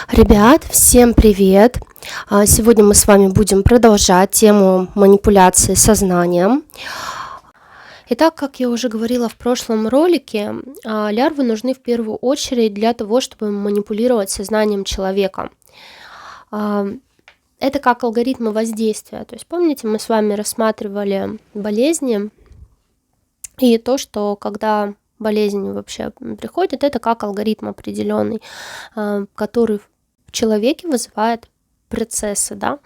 Ребят, всем привет! Сегодня мы с вами будем продолжать тему манипуляции сознанием. Итак, как я уже говорила в прошлом ролике, лярвы нужны в первую очередь для того, чтобы манипулировать сознанием человека. Это как алгоритмы воздействия. То есть, помните, мы с вами рассматривали болезни и то, что когда болезнь вообще приходит, это как алгоритм определенный, который в человеке вызывает процессы, да.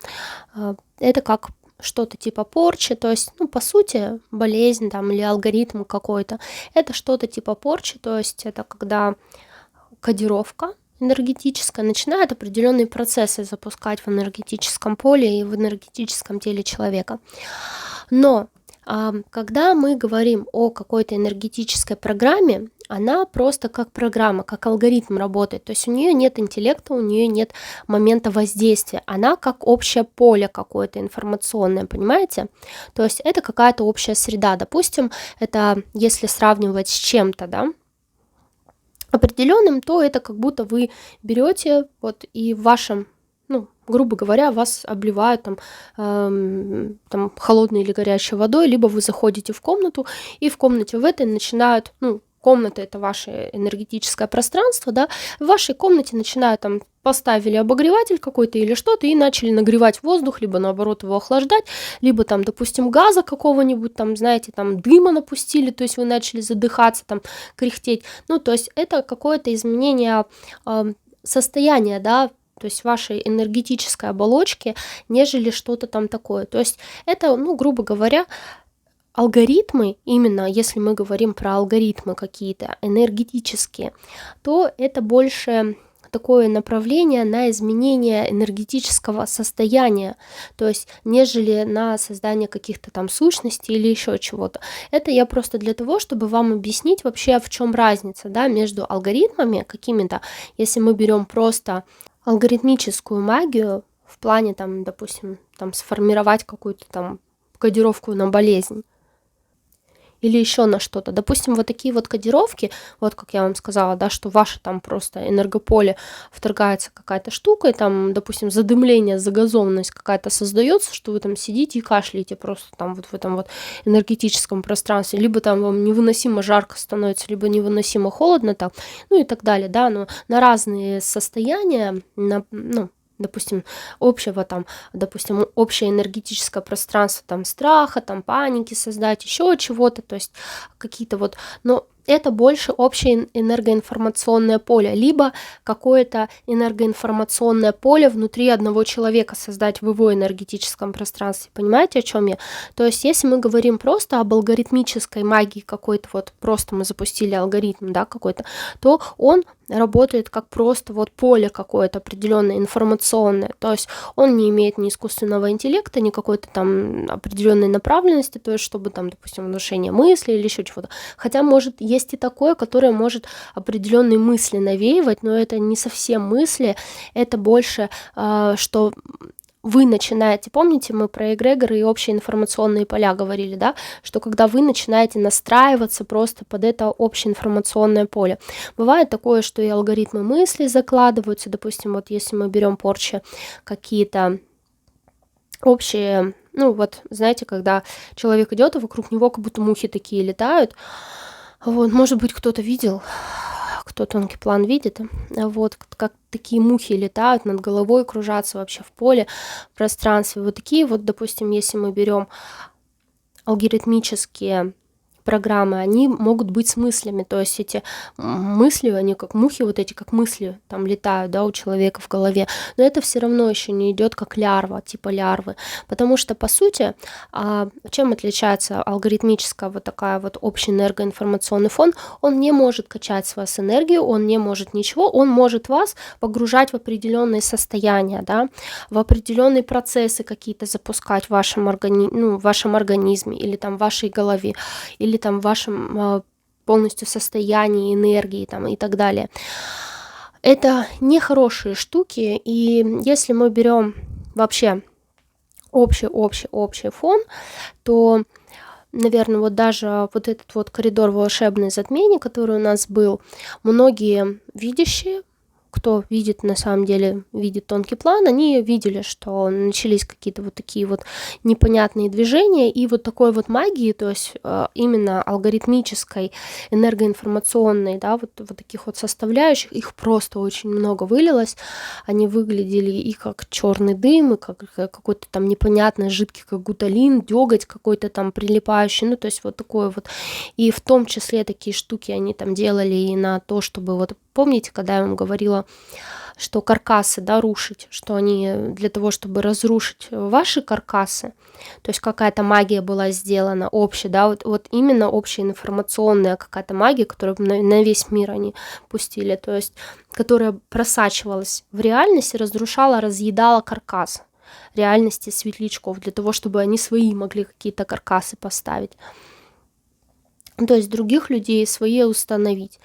Это как что-то типа порчи, то есть, по сути, болезнь там или алгоритм какой-то, это что-то типа порчи, то есть это когда кодировка энергетическая начинает определенные процессы запускать в энергетическом поле и в энергетическом теле человека. Но когда мы говорим о какой-то энергетической программе, она просто как программа, как алгоритм работает. То есть у нее нет интеллекта, у нее нет момента воздействия. Она как общее поле какое-то информационное, понимаете? То есть это какая-то общая среда. Допустим, это если сравнивать с чем-то, да, определенным, то это как будто вы берете и в вашем, грубо говоря, вас обливают там холодной или горячей водой, либо вы заходите в комнату, и в комнате в этой начинают, комната это ваше энергетическое пространство, да, в вашей комнате начинают поставили обогреватель какой-то или что-то и начали нагревать воздух, либо наоборот его охлаждать, либо допустим, газа какого-нибудь, знаете, дыма напустили, то есть вы начали задыхаться, кряхтеть. То есть это какое-то изменение состояния, да, то есть вашей энергетической оболочки, нежели что-то такое. То есть это, грубо говоря, алгоритмы, именно если мы говорим про алгоритмы какие-то энергетические, то это больше такое направление на изменение энергетического состояния, то есть нежели на создание каких-то сущностей или еще чего-то. Это я просто для того, чтобы вам объяснить вообще, в чем разница, да, между алгоритмами какими-то, если мы берем просто алгоритмическую магию в плане, допустим, сформировать какую-то кодировку на болезнь, или еще на что-то. Допустим, вот такие вот кодировки, вот как я вам сказала, да, что ваше просто энергополе вторгается какая-то штука, и допустим, задымление, загазованность какая-то создается, что вы сидите и кашляете просто в этом вот энергетическом пространстве, либо вам невыносимо жарко становится, либо невыносимо холодно и так далее, да, но на разные состояния, допустим, общее энергетическое пространство, страха, паники создать, еще чего-то, то есть какие-то но это больше общее энергоинформационное поле, либо какое-то энергоинформационное поле внутри одного человека создать в его энергетическом пространстве. Понимаете, о чем я? То есть, если мы говорим просто об алгоритмической магии какой-то, просто мы запустили алгоритм, да, какой-то, то он работает как просто поле какое-то определенное информационное, то есть он не имеет ни искусственного интеллекта, ни какой-то определенной направленности, то есть чтобы допустим, внушение мысли или еще чего-то, хотя есть и такое, которое может определенные мысли навеивать, но это не совсем мысли, это больше, что вы начинаете, помните, мы про эгрегоры и общие информационные поля говорили, да, что когда вы начинаете настраиваться просто под это общее информационное поле. Бывает такое, что и алгоритмы мысли закладываются, допустим, если мы берем порчи какие-то общие, знаете, когда человек идет, и вокруг него как будто мухи такие летают, может быть, кто-то видел, кто тонкий план видит, как такие мухи летают над головой, кружатся вообще в поле, в пространстве. Такие допустим, если мы берем алгоритмические программы, они могут быть с мыслями, то есть эти мысли, они как мухи, как мысли летают, да, у человека в голове, но это все равно еще не идет как лярва, типа лярвы, потому что, по сути, чем отличается алгоритмическая такая общий энергоинформационный фон, он не может качать с вас энергию, он не может ничего, он может вас погружать в определенные состояния, да, в определенные процессы какие-то запускать в вашем организме или в вашей голове, или в вашем полностью состоянии, энергии и так далее. Это нехорошие штуки, и если мы берем вообще общий фон, то, наверное, даже этот коридор волшебных затмений, который у нас был, многие видящие, кто видит, на самом деле, видит тонкий план, они видели, что начались какие-то вот такие вот непонятные движения, и вот такой вот магии, то есть именно алгоритмической, энергоинформационной, да, вот таких вот составляющих, их просто очень много вылилось. Они выглядели и как черный дым, и как какой-то там непонятный жидкий, как гуталин, деготь какой-то там прилипающий, ну, то есть вот такой вот. И в том числе такие штуки они там делали и на то, чтобы вот, помните, когда я вам говорила, что каркасы, да, рушить, что они для того, чтобы разрушить ваши каркасы, то есть какая-то магия была сделана общая, да, вот именно общая информационная какая-то магия, которую на весь мир они пустили, то есть которая просачивалась в реальность и разрушала, разъедала каркас реальности светлячков для того, чтобы они свои могли какие-то каркасы поставить. То есть других людей свои установить.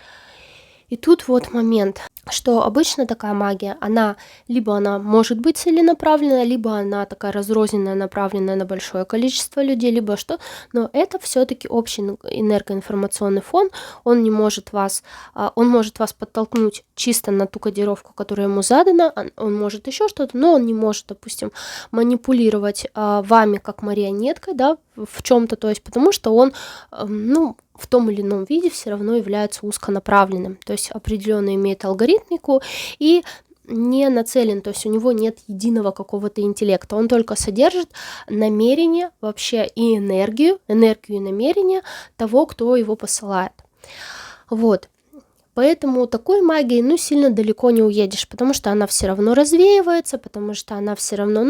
И тут вот момент, что обычно такая магия, либо она может быть целенаправленная, либо она такая разрозненная, направленная на большое количество людей, либо что, но это все-таки общий энергоинформационный фон, он может вас подтолкнуть чисто на ту кодировку, которая ему задана, он может еще что-то, но он не может, допустим, манипулировать вами как марионеткой, да, в чем-то, то есть потому что он, в том или ином виде все равно является узконаправленным, то есть определенно имеет алгоритмику и не нацелен, то есть у него нет единого какого-то интеллекта, он только содержит намерение вообще и энергию и намерение того, кто его посылает. Вот. Поэтому такой магией, сильно далеко не уедешь, потому что она все равно развеивается, потому что она все равно,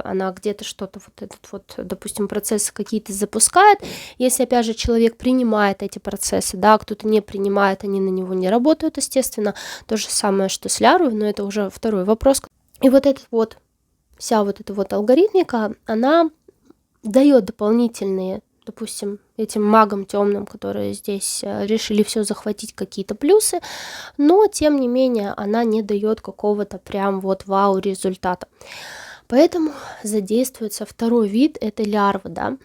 она где-то что-то вот этот вот, допустим, процессы какие-то запускает. Если, опять же, человек принимает эти процессы, да, кто-то не принимает, они на него не работают, естественно. То же самое, что с лярвой, но это уже второй вопрос. И вся вот эта вот алгоритмика, она дает дополнительные, допустим, этим магам темным, которые здесь решили все захватить, какие-то плюсы, но тем не менее она не дает какого-то прям вот вау результата. Поэтому задействуется второй вид, это лярвы, да.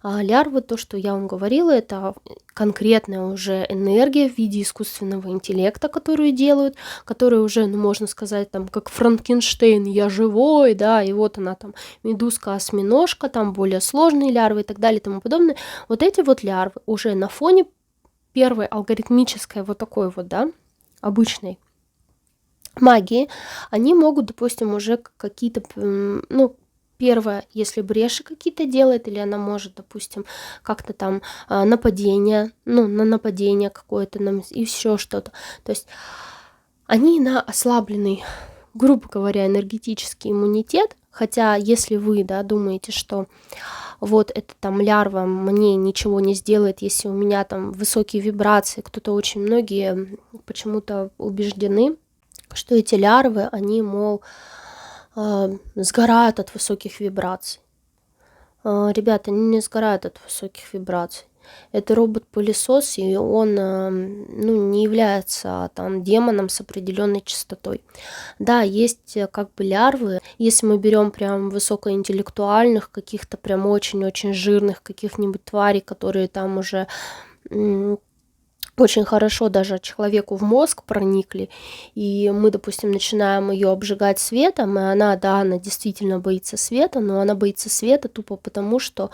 Лярвы, то, что я вам говорила, это конкретная уже энергия в виде искусственного интеллекта, которую делают, которые уже, можно сказать, там, как Франкенштейн, я живой, да, и вот она там, медузка-осьминожка, там более сложные лярвы и так далее и тому подобное. Вот эти вот лярвы уже на фоне первой алгоритмической вот такой вот, да, обычной магии, они могут, допустим, уже какие-то, первое, если бреши какие-то делает, или она может, допустим, как-то там нападение, на нападение какое-то, и еще что-то. То есть они на ослабленный, грубо говоря, энергетический иммунитет, хотя если вы, да, думаете, что вот эта там лярва мне ничего не сделает, если у меня там высокие вибрации, многие почему-то убеждены, что эти лярвы, они, мол, сгорают от высоких вибраций. Ребята, они не сгорают от высоких вибраций. Это робот-пылесос, и он не является там демоном с определенной частотой. Да, есть как бы лярвы. Если мы берем прям высокоинтеллектуальных, каких-то прям очень-очень жирных каких-нибудь тварей, которые там уже очень хорошо даже человеку в мозг проникли, и мы, допустим, начинаем ее обжигать светом, и она действительно боится света, но она боится света тупо потому, что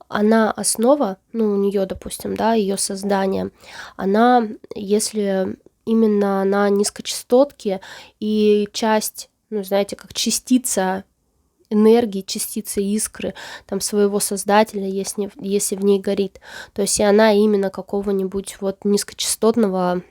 она основа, у нее, допустим, да, ее создание, она, если именно на низкочастотке и часть, знаете, как частица энергии, частицы искры там своего создателя, если в ней горит. То есть и она именно какого-нибудь вот низкочастотного,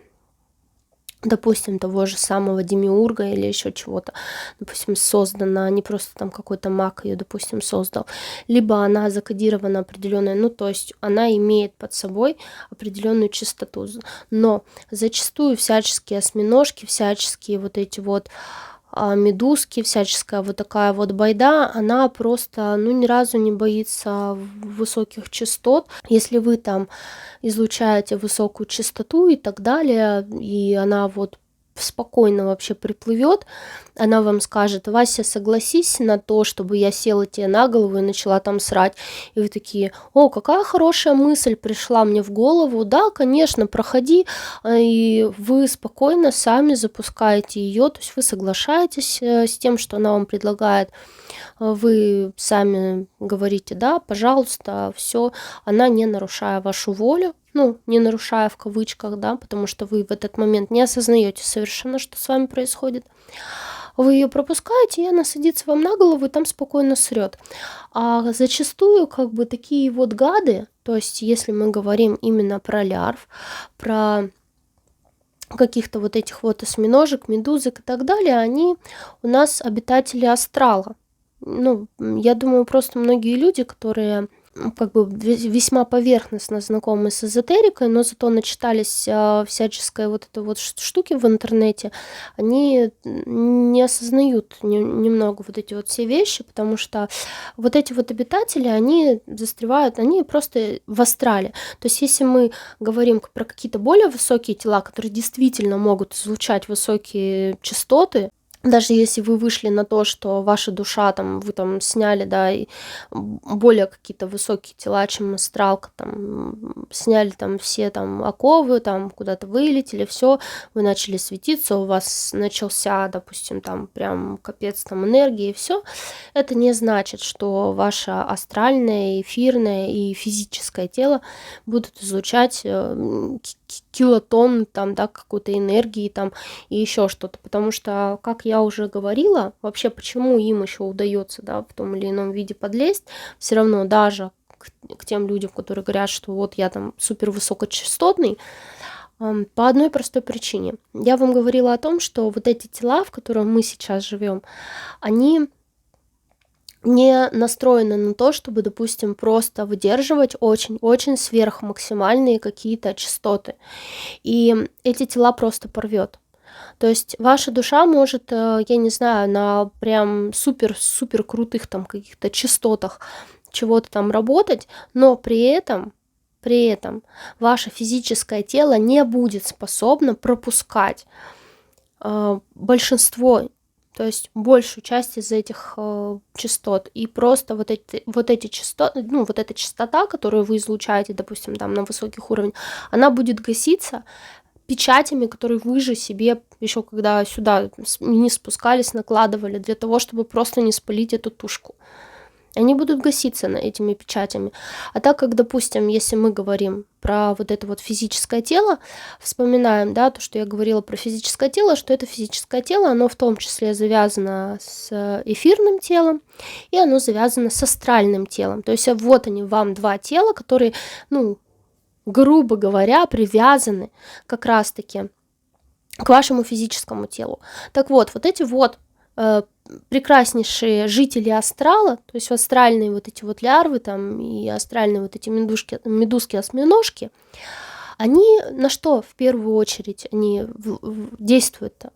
допустим, того же самого демиурга или еще чего-то, допустим, создана, не просто там какой-то маг ее, допустим, создал, либо она закодирована определенная, то есть она имеет под собой определенную частоту, но зачастую всяческие осьминожки, всяческие вот эти вот медузки, всяческая вот такая вот байда, она просто, ни разу не боится высоких частот. Если вы там излучаете высокую частоту и так далее, и она вот спокойно вообще приплывет, она вам скажет: Вася, согласись на то, чтобы я села тебе на голову и начала там срать. И вы такие: о, какая хорошая мысль пришла мне в голову, да, конечно, проходи. И вы спокойно сами запускаете ее, то есть вы соглашаетесь с тем, что она вам предлагает. Вы сами говорите: да, пожалуйста, все, она не нарушая вашу волю, ну, не нарушая в кавычках, да, потому что вы в этот момент не осознаете совершенно, что с вами происходит. Вы ее пропускаете, и она садится вам на голову и там спокойно срет. А зачастую как бы такие вот гады, то есть если мы говорим именно про лярв, про каких-то вот этих вот осьминожек, медузок и так далее, они у нас обитатели астрала. Ну, я думаю, просто многие люди, которые как бы весьма поверхностно знакомы с эзотерикой, но зато начитались всяческой вот этой вот штуки в интернете, они не осознают немного вот эти вот все вещи, потому что вот эти вот обитатели, они застревают, они просто в астрале. То есть если мы говорим про какие-то более высокие тела, которые действительно могут излучать высокие частоты, даже если вы вышли на то, что ваша душа, там, вы там сняли, да, и более какие-то высокие тела, чем астралка, там, сняли там все там оковы, там, куда-то вылетели, все, вы начали светиться, у вас начался, допустим, там, прям капец там энергии, все, это не значит, что ваше астральное, эфирное и физическое тело будут излучать килотонн, там, да, какой-то энергии, там, и еще что-то, потому что, как я уже говорила, вообще почему им еще удается, да, в том или ином виде подлезть, все равно даже к тем людям, которые говорят, что вот я там супер высокочастотный, по одной простой причине. Я вам говорила о том, что вот эти тела, в которых мы сейчас живем, они не настроены на то, чтобы, допустим, просто выдерживать очень-очень сверхмаксимальные какие-то частоты. И эти тела просто порвет. То есть ваша душа может, я не знаю, на прям супер-супер крутых там каких-то частотах чего-то там работать, но при этом ваше физическое тело не будет способно пропускать большинство, то есть большую часть из этих частот. И просто вот эти частоты, ну, вот эта частота, которую вы излучаете, допустим, там на высоких уровнях, она будет гаситься печатями, которые вы же себе еще когда сюда не спускались, накладывали для того, чтобы просто не спалить эту тушку. Они будут гаситься этими печатями. А так как, допустим, если мы говорим про вот это вот физическое тело, вспоминаем, да, то, что я говорила про физическое тело, что это физическое тело, оно в том числе завязано с эфирным телом, и оно завязано с астральным телом. То есть вот они, вам два тела, которые, ну, грубо говоря, привязаны как раз-таки к вашему физическому телу. Так вот, вот эти вот прекраснейшие жители астрала, то есть астральные вот эти вот лярвы там и астральные вот эти медузки-осьминожки, они на что в первую очередь они действуют-то?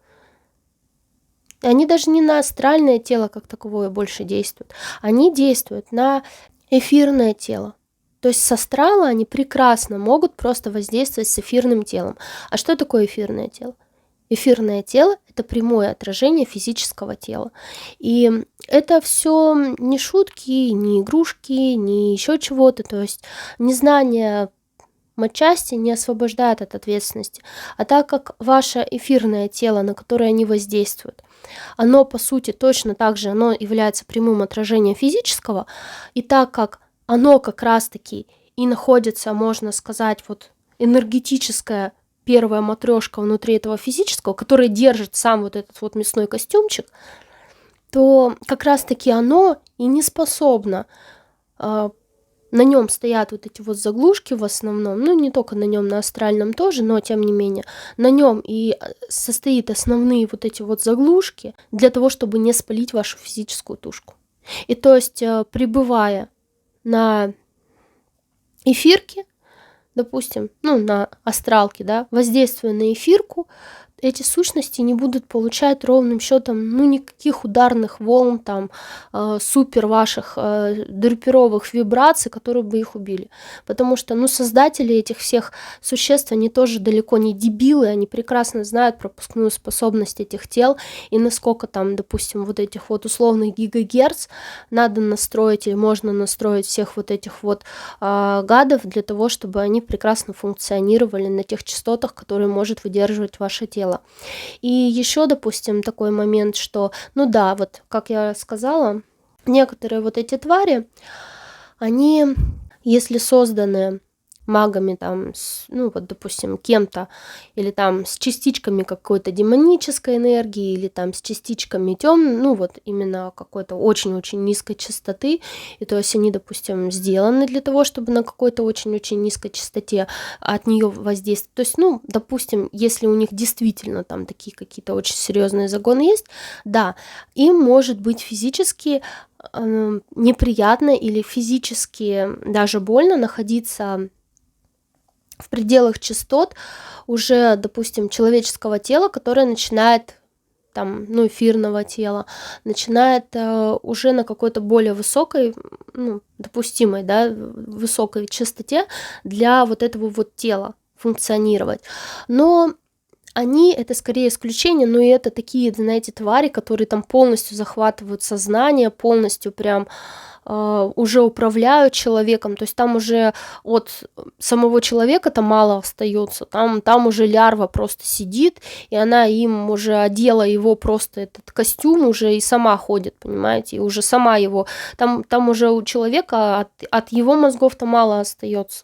Они даже не на астральное тело как таковое больше действуют. Они действуют на эфирное тело. То есть с астрала они прекрасно могут просто воздействовать с эфирным телом. А что такое эфирное тело? Эфирное тело – это прямое отражение физического тела. И это все не шутки, не игрушки, не еще чего-то. То есть незнание матчасти не освобождает от ответственности. А так как ваше эфирное тело, на которое они воздействуют, оно по сути точно так же оно является прямым отражением физического, и так как оно как раз-таки и находится, можно сказать, вот энергетическая первая матрешка внутри этого физического, которая держит сам вот этот вот мясной костюмчик, то как раз-таки оно и не способно. На нем стоят вот эти вот заглушки в основном, ну не только на нем, на астральном тоже, но тем не менее, на нем и состоит основные вот эти вот заглушки для того, чтобы не спалить вашу физическую тушку. И то есть, пребывая на эфирке, допустим, ну, на астралке, да, воздействуя на эфирку, эти сущности не будут получать ровным счетом, ну, никаких ударных волн, там, супер ваших драпировых вибраций, которые бы их убили. Потому что, ну, создатели этих всех существ, они тоже далеко не дебилы, они прекрасно знают пропускную способность этих тел и насколько там, допустим, вот этих вот условных гигагерц надо настроить или можно настроить всех вот этих вот гадов для того, чтобы они прекрасно функционировали на тех частотах, которые может выдерживать ваше тело. И еще, допустим, такой момент, что, ну да, вот как я сказала, некоторые вот эти твари, они, если созданы магами там, ну вот, допустим, кем-то, или там с частичками какой-то демонической энергии, или там с частичками ну вот именно какой-то очень-очень низкой частоты, и то есть они, допустим, сделаны для того, чтобы на какой-то очень-очень низкой частоте от нее воздействовать. То есть, ну, допустим, если у них действительно там такие какие-то очень серьезные загоны есть, да, им может быть физически неприятно или физически даже больно находиться в пределах частот уже, допустим, человеческого тела, которое начинает там, ну, эфирного тела, начинает уже на какой-то более высокой, ну, допустимой, да, высокой частоте для вот этого вот тела функционировать. Но они, это скорее исключение, но и это такие, знаете, твари, которые там полностью захватывают сознание, полностью прям уже управляют человеком, то есть там уже от самого человека-то мало остается, там уже лярва просто сидит, и она им уже одела его просто этот костюм уже и сама ходит, понимаете, и уже сама его, там уже у человека от его мозгов-то мало остается.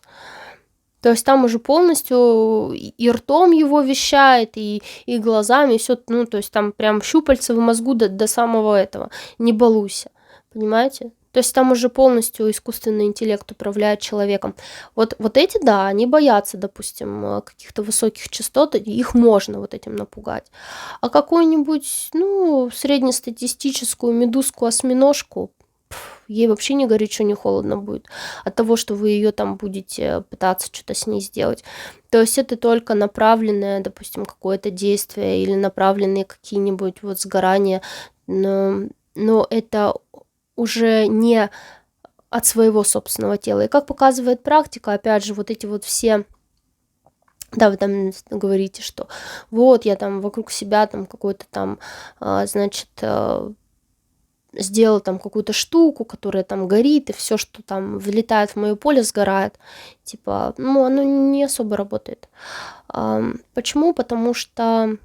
То есть там уже полностью и ртом его вещает, и глазами, и все, ну, то есть там прям щупальца в мозгу до самого этого, не балуйся, понимаете? То есть там уже полностью искусственный интеллект управляет человеком. Вот эти, да, они боятся, допустим, каких-то высоких частот, и их можно вот этим напугать. А какую-нибудь, ну, среднестатистическую медузку-осьминожку, ей вообще ни горячо, ни холодно будет от того, что вы ее там будете пытаться что-то с ней сделать. То есть это только направленное, допустим, какое-то действие или направленные какие-нибудь вот сгорания, но это уже не от своего собственного тела. И как показывает практика, опять же, вот эти вот все... Да, вы там говорите, что вот я там вокруг себя там какой-то там, значит, сделал там какую-то штуку, которая там горит, и все, что там влетает в моё поле, сгорает. Типа, ну, оно не особо работает. Почему? Потому что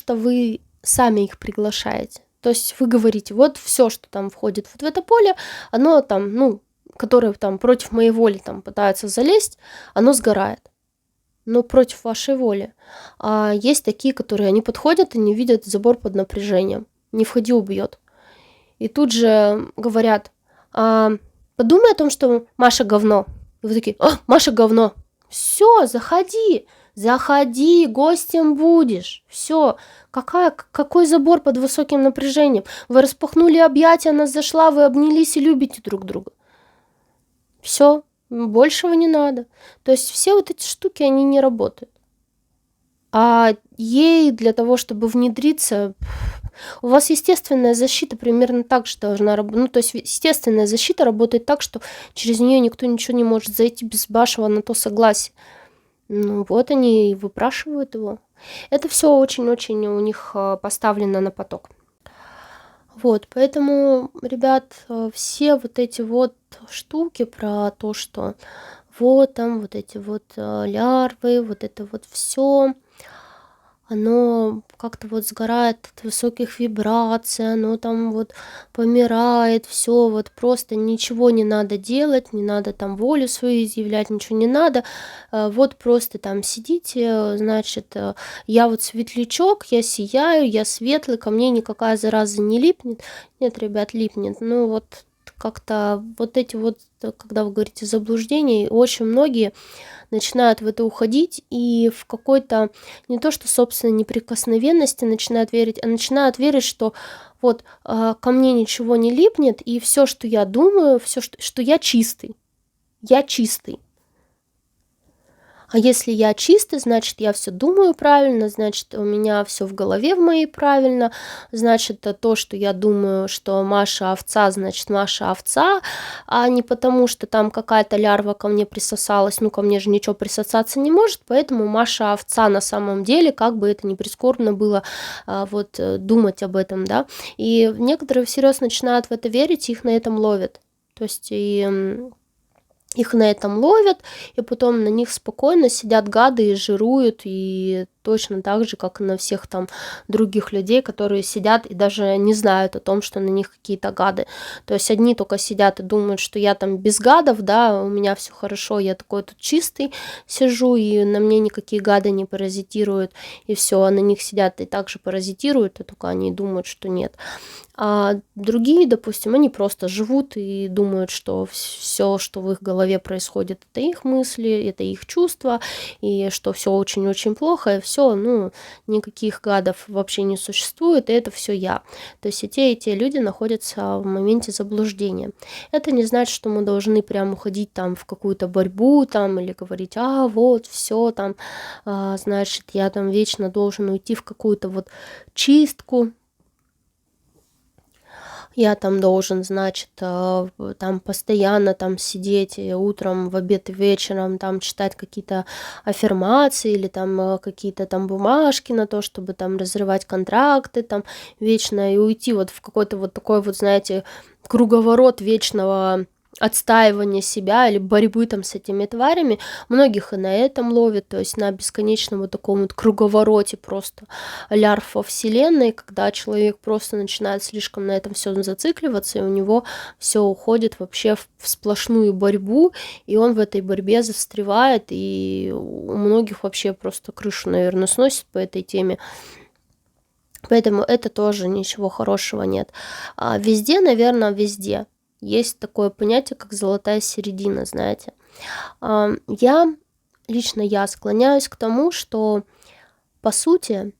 вы сами их приглашаете. То есть вы говорите, вот все, что там входит вот в это поле, оно там, ну, которое там против моей воли там пытается залезть, оно сгорает. Но против вашей воли. А есть такие, которые они подходят и не видят забор под напряжением. Не входи, убьет. И тут же говорят, подумай о том, что Маша говно. И вы такие, Маша говно. Все, заходи, гостем будешь. Все, какой забор под высоким напряжением? Вы распахнули объятия, она зашла, вы обнялись и любите друг друга. Все, большего не надо. То есть все вот эти штуки, они не работают. А ей для того, чтобы внедриться, у вас естественная защита примерно так же должна работать. Ну, то есть естественная защита работает так, что через нее никто ничего не может зайти без вашего на то согласия. Ну, вот они и выпрашивают его. Это все очень-очень у них поставлено на поток. Вот, поэтому, ребят, все вот эти вот штуки про то, что вот там вот эти вот лярвы, вот это вот все, оно как-то вот сгорает от высоких вибраций, оно там вот помирает, все, вот просто ничего не надо делать, не надо там волю свою изъявлять, ничего не надо, вот просто там сидите, значит, я вот светлячок, я сияю, я светлый, ко мне никакая зараза не липнет. Нет, ребят, липнет, ну вот как-то вот эти вот, когда вы говорите заблуждения, очень многие начинают в это уходить и в какой-то не то что собственной неприкосновенности начинают верить, а начинают верить, что вот ко мне ничего не липнет, и все, что я думаю, все, что я чистый. Я чистый. А если я чистый, значит, я все думаю правильно, значит, у меня все в голове в моей правильно, значит, то, что я думаю, что Маша овца, значит, Маша овца, а не потому, что там какая-то лярва ко мне присосалась. Ну, ко мне же ничего присосаться не может, поэтому Маша овца на самом деле, как бы это ни прискорбно было, думать об этом, да. И некоторые всерьез начинают в это верить, и их на этом ловят. То есть их на этом ловят, и потом на них спокойно сидят гады и жируют, и точно так же, как и на всех там других людей, которые сидят и даже не знают о том, что на них какие-то гады. То есть одни только сидят и думают, что я там без гадов, да, у меня все хорошо, я такой тут чистый сижу, и на мне никакие гады не паразитируют, и все, а на них сидят и также паразитируют, и только они думают, что нет. А другие, допустим, они просто живут и думают, что все, что в их голове происходит, это их мысли, это их чувства, и что все очень-очень плохо, и все, ну, никаких гадов вообще не существует, и это все я. То есть и те люди находятся в моменте заблуждения. Это не значит, что мы должны прям уходить там в какую-то борьбу там или говорить, вот, все там, значит, я там вечно должен уйти в какую-то вот чистку, я там должен, значит, там постоянно там сидеть и утром, в обед и вечером там читать какие-то аффирмации или там какие-то там бумажки на то, чтобы там разрывать контракты там вечно и уйти вот в какой-то вот такой вот, знаете, круговорот вечного отстаивания себя или борьбы там с этими тварями. Многих и на этом ловят, то есть на бесконечном вот таком вот круговороте просто лярв во вселенной, когда человек просто начинает слишком на этом всем зацикливаться, и у него все уходит вообще в сплошную борьбу, и он в этой борьбе застревает, и у многих вообще просто крышу, наверное, сносит по этой теме. Поэтому это тоже ничего хорошего нет. Везде, наверное, везде есть такое понятие, как золотая середина, знаете. Лично я склоняюсь к тому, что, по сути,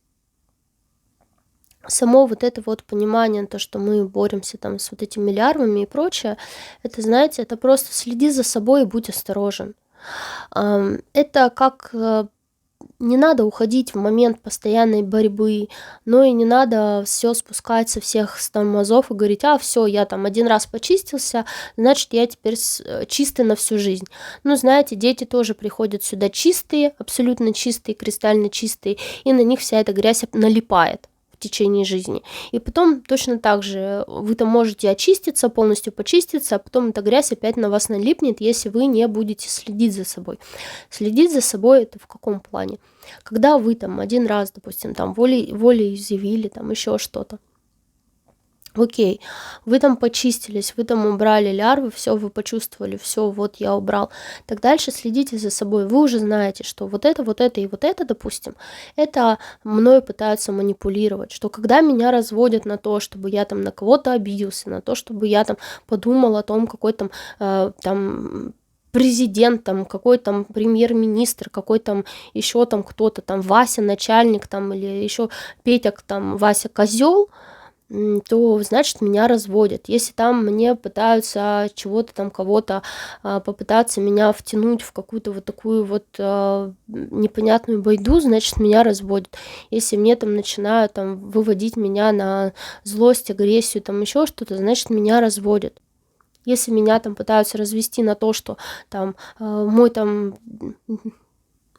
само вот это вот понимание, то, что мы боремся там с вот этими лярвами и прочее, это, знаете, это просто следи за собой и будь осторожен. Это как не надо уходить в момент постоянной борьбы, но и не надо все спускать со всех тормозов и говорить, все, я там один раз почистился, значит, я теперь чистый на всю жизнь. Ну, знаете, дети тоже приходят сюда чистые, абсолютно чистые, кристально чистые, и на них вся эта грязь налипает в течение жизни. И потом точно так же вы там можете очиститься, полностью почиститься, а потом эта грязь опять на вас налипнет, если вы не будете следить за собой. Следить за собой это в каком плане? Когда вы там один раз, допустим, там волей изъявили, там еще что-то. Окей, вы там почистились, вы там убрали лярвы, все, вы почувствовали, все, вот я убрал. Так дальше следите за собой. Вы уже знаете, что вот это и вот это, допустим, это мною пытаются манипулировать. Что когда меня разводят на то, чтобы я там на кого-то обиделся, на то, чтобы я там подумал о том, какой там, президент, там, какой там премьер-министр, какой там еще там кто-то, там Вася начальник, там, или еще Петя, там, Вася козел, то, значит, меня разводят. Если там мне пытаются чего-то там, кого-то попытаться меня втянуть в какую-то вот такую вот непонятную байду, значит, меня разводят. Если мне там начинают там выводить меня на злость, агрессию, там еще что-то, значит, меня разводят. Если меня там пытаются развести на то, что там мой там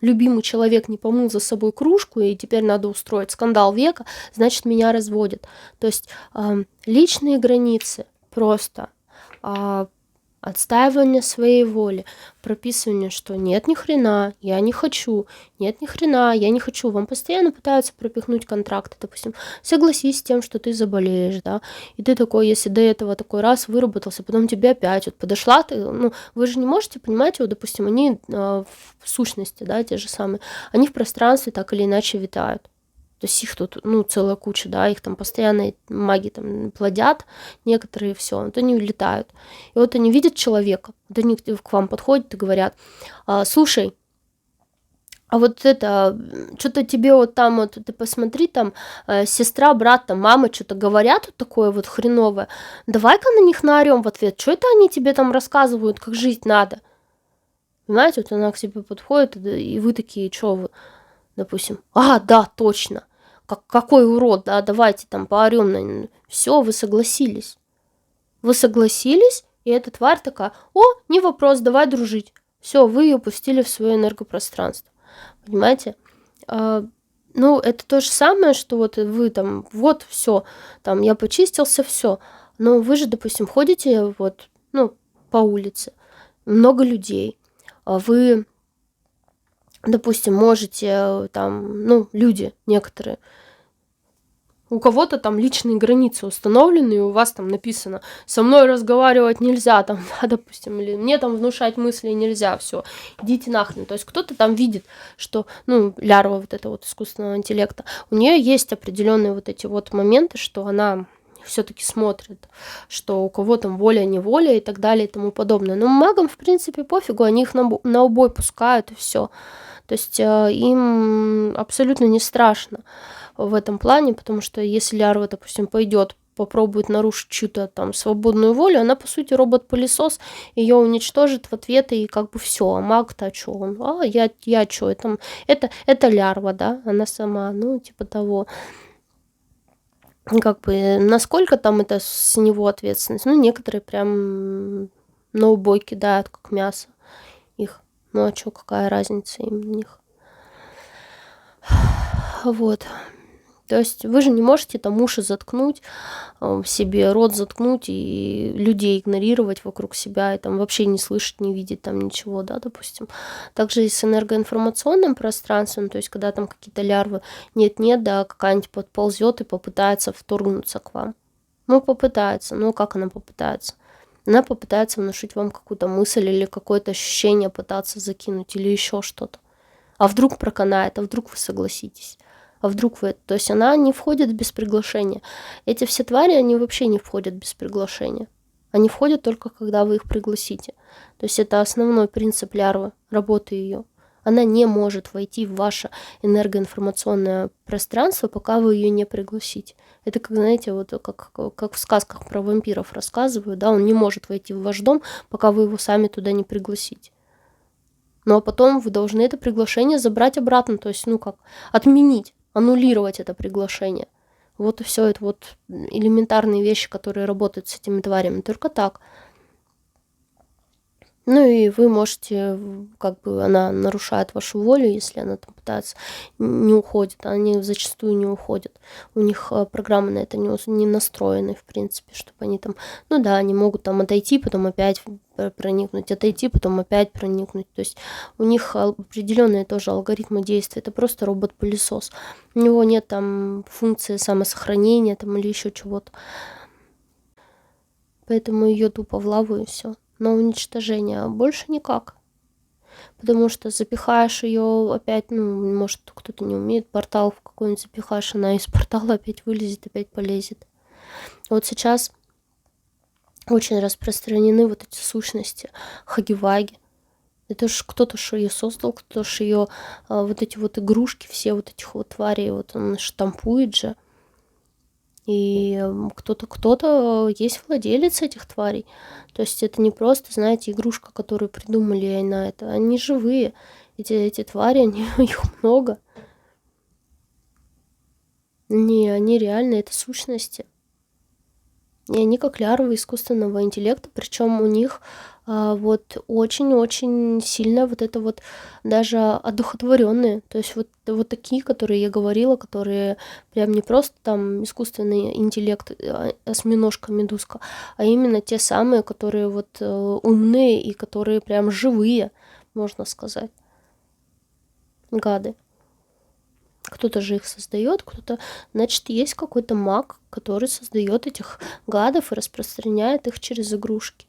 любимый человек не помыл за собой кружку, и теперь надо устроить скандал века, значит, меня разводят. То есть личные границы просто, отстаивание своей воли, прописывание, что нет, ни хрена, я не хочу, нет, ни хрена, я не хочу. Вам постоянно пытаются пропихнуть контракты, допустим, согласись с тем, что ты заболеешь, да, и ты такой, если до этого такой раз выработался, потом тебе опять вот подошла, ты, ну, вы же не можете понимать, вот, допустим, они в сущности, да, те же самые, они в пространстве так или иначе витают. То есть их тут, ну, целая куча, да, их там постоянно маги там плодят, некоторые все, вот они улетают. И вот они видят человека, вот они к вам подходят и говорят, слушай, а вот это, что-то тебе вот там, вот ты посмотри, там, сестра, брат, там, мама что-то говорят вот такое вот хреновое, давай-ка на них наорем в ответ, что это они тебе там рассказывают, как жить надо? Понимаете, вот она к тебе подходит, и вы такие, что вы, допустим, да, точно, какой урод, да, давайте там поорем на него. Все, вы согласились. Вы согласились, и эта тварь такая, не вопрос, давай дружить. Все, вы ее пустили в свое энергопространство. Понимаете? Это то же самое, что вот вы там, вот все, там я почистился, все. Но вы же, допустим, ходите вот, по улице, много людей. Вы, допустим, можете там, люди некоторые, у кого-то там личные границы установлены, и у вас там написано, со мной разговаривать нельзя, там, да, допустим, или мне там внушать мысли нельзя, все, идите нахрен. То есть кто-то там видит, что, лярва вот этого вот искусственного интеллекта, у нее есть определенные вот эти вот моменты, что она все-таки смотрит, что у кого там воля-неволя и так далее и тому подобное. Но магам, в принципе, пофигу, они их на убой пускают, и все. То есть им абсолютно не страшно в этом плане, потому что если лярва, допустим, пойдет, попробует нарушить чью-то там свободную волю, она, по сути, робот-пылесос, ее уничтожит в ответ, и как бы все, а маг-то что он? Я что, это лярва, да, она сама, типа того. Как бы, насколько там это с него ответственность? Некоторые прям на убой кидают, как мясо их. А что, какая разница им на них? Вот. То есть вы же не можете там уши заткнуть, себе рот заткнуть и людей игнорировать вокруг себя и там вообще не слышать, не видеть там ничего, да, допустим. Также и с энергоинформационным пространством, то есть когда там какие-то лярвы нет-нет, да, какая-нибудь подползет и попытается вторгнуться к вам. Попытается. Как она попытается? Она попытается внушить вам какую-то мысль или какое-то ощущение пытаться закинуть или еще что-то. А вдруг проканает, а вдруг вы согласитесь? А вдруг вы... То есть она не входит без приглашения. Эти все твари, они вообще не входят без приглашения. Они входят только, когда вы их пригласите. То есть это основной принцип лярвы, работы ее. Она не может войти в ваше энергоинформационное пространство, пока вы ее не пригласите. Это, как, знаете, вот как в сказках про вампиров рассказывают, да, он не может войти в ваш дом, пока вы его сами туда не пригласите. А потом вы должны это приглашение забрать обратно, то есть, отменить, аннулировать это приглашение. Вот и все, это вот элементарные вещи, которые работают с этими тварями, только так. И вы можете, как бы, она нарушает вашу волю, если она там пытается, не уходит, они зачастую не уходят. У них программы на это не настроены, в принципе, чтобы они там, они могут там отойти, потом опять проникнуть, отойти, потом опять проникнуть. То есть у них определенные тоже алгоритмы действия. Это просто робот-пылесос. У него нет там функции самосохранения там или еще чего-то. Поэтому ее тупо в лаву и все. На уничтожение, а больше никак. Потому что запихаешь ее опять, может, кто-то не умеет, портал в какой-нибудь запихаешь, она из портала опять вылезет, опять полезет. Вот сейчас очень распространены вот эти сущности, хаги-ваги. Это ж кто-то что ее создал, кто-то ж ее, вот эти вот игрушки, все вот этих вот тварей, вот он штампует же. И кто-то есть владелец этих тварей. То есть это не просто, знаете, игрушка, которую придумали на это. Они живые. Эти твари, их много. Они реально, это сущности. И они как лярвы искусственного интеллекта, причем у них вот очень-очень сильно вот это вот даже одухотворенные. То есть вот такие, которые я говорила, которые прям не просто там искусственный интеллект, осьминожка, медузка, а именно те самые, которые вот умные и которые прям живые, можно сказать. Гады. Кто-то же их создает, кто-то, значит, есть какой-то маг, который создает этих гадов и распространяет их через игрушки.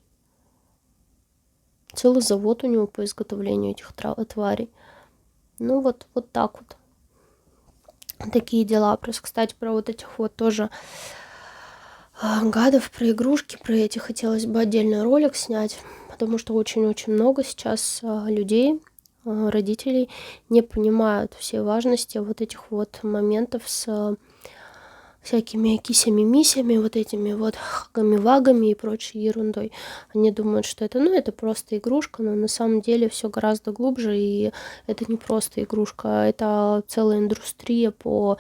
Целый завод у него по изготовлению этих тварей. Вот так вот. Такие дела. Просто, кстати, про вот этих вот тоже гадов, про игрушки, про эти хотелось бы отдельный ролик снять, потому что очень-очень много сейчас людей, родителей не понимают всей важности вот этих вот моментов с всякими кисями-мисями, вот этими вот хагами-вагами и прочей ерундой. Они думают, что это, ну, это просто игрушка, но на самом деле все гораздо глубже, и это не просто игрушка, это целая индустрия по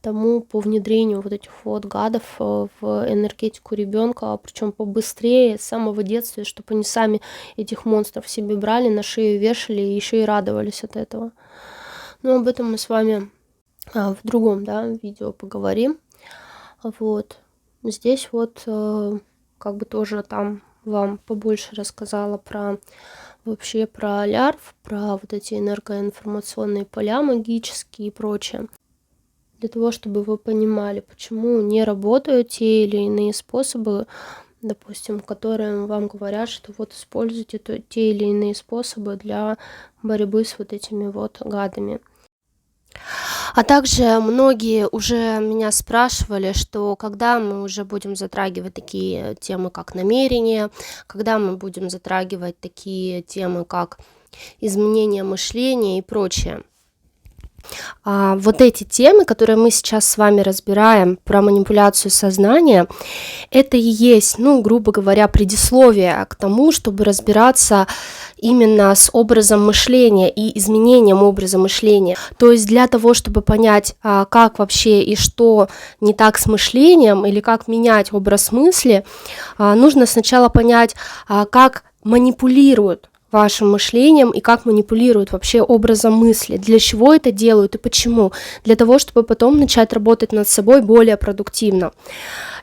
внедрению вот этих вот гадов в энергетику ребенка, причем побыстрее, с самого детства, чтобы они сами этих монстров себе брали, на шею вешали и еще и радовались от этого. Но об этом мы с вами в другом, да, видео поговорим. Вот. Здесь вот как бы тоже там вам побольше рассказала вообще про лярв, про вот эти энергоинформационные поля магические и прочее. Для того, чтобы вы понимали, почему не работают те или иные способы, допустим, которые вам говорят, что вот используйте те или иные способы для борьбы с вот этими вот гадами. А также многие уже меня спрашивали, что когда мы уже будем затрагивать такие темы, как намерение, когда мы будем затрагивать такие темы, как изменение мышления и прочее. Вот эти темы, которые мы сейчас с вами разбираем про манипуляцию сознания, это и есть, ну, грубо говоря, предисловие к тому, чтобы разбираться именно с образом мышления и изменением образа мышления. То есть для того, чтобы понять, как вообще и что не так с мышлением или как менять образ мысли, нужно сначала понять, как манипулируют вашим мышлением и как манипулируют вообще образом мысли, для чего это делают и почему, для того, чтобы потом начать работать над собой более продуктивно.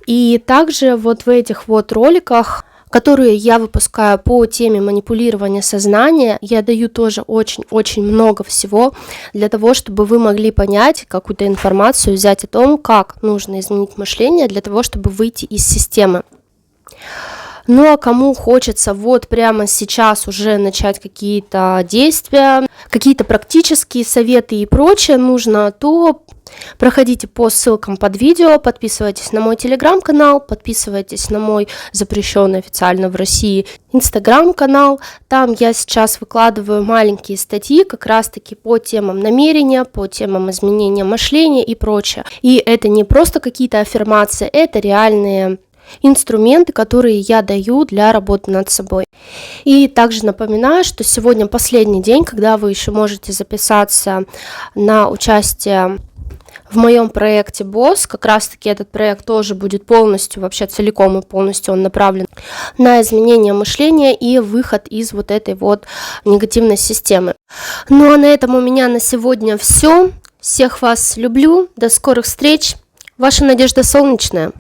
И также вот в этих вот роликах, которые я выпускаю по теме манипулирования сознания, я даю тоже очень-очень много всего для того, чтобы вы могли понять какую-то информацию, взять о том, как нужно изменить мышление для того, чтобы выйти из системы. Ну а кому хочется вот прямо сейчас уже начать какие-то действия, какие-то практические советы и прочее нужно, то проходите по ссылкам под видео, подписывайтесь на мой телеграм-канал, подписывайтесь на мой запрещенный официально в России инстаграм-канал. Там я сейчас выкладываю маленькие статьи как раз-таки по темам намерения, по темам изменения мышления и прочее. И это не просто какие-то аффирмации, это реальные инструменты, которые я даю для работы над собой. И также напоминаю, что сегодня последний день, когда вы еще можете записаться на участие в моем проекте «Босс». Как раз-таки этот проект тоже будет полностью, вообще целиком и полностью он направлен на изменение мышления и выход из вот этой вот негативной системы. Ну а на этом у меня на сегодня все. Всех вас люблю. До скорых встреч. Ваша Надежда Солнечная.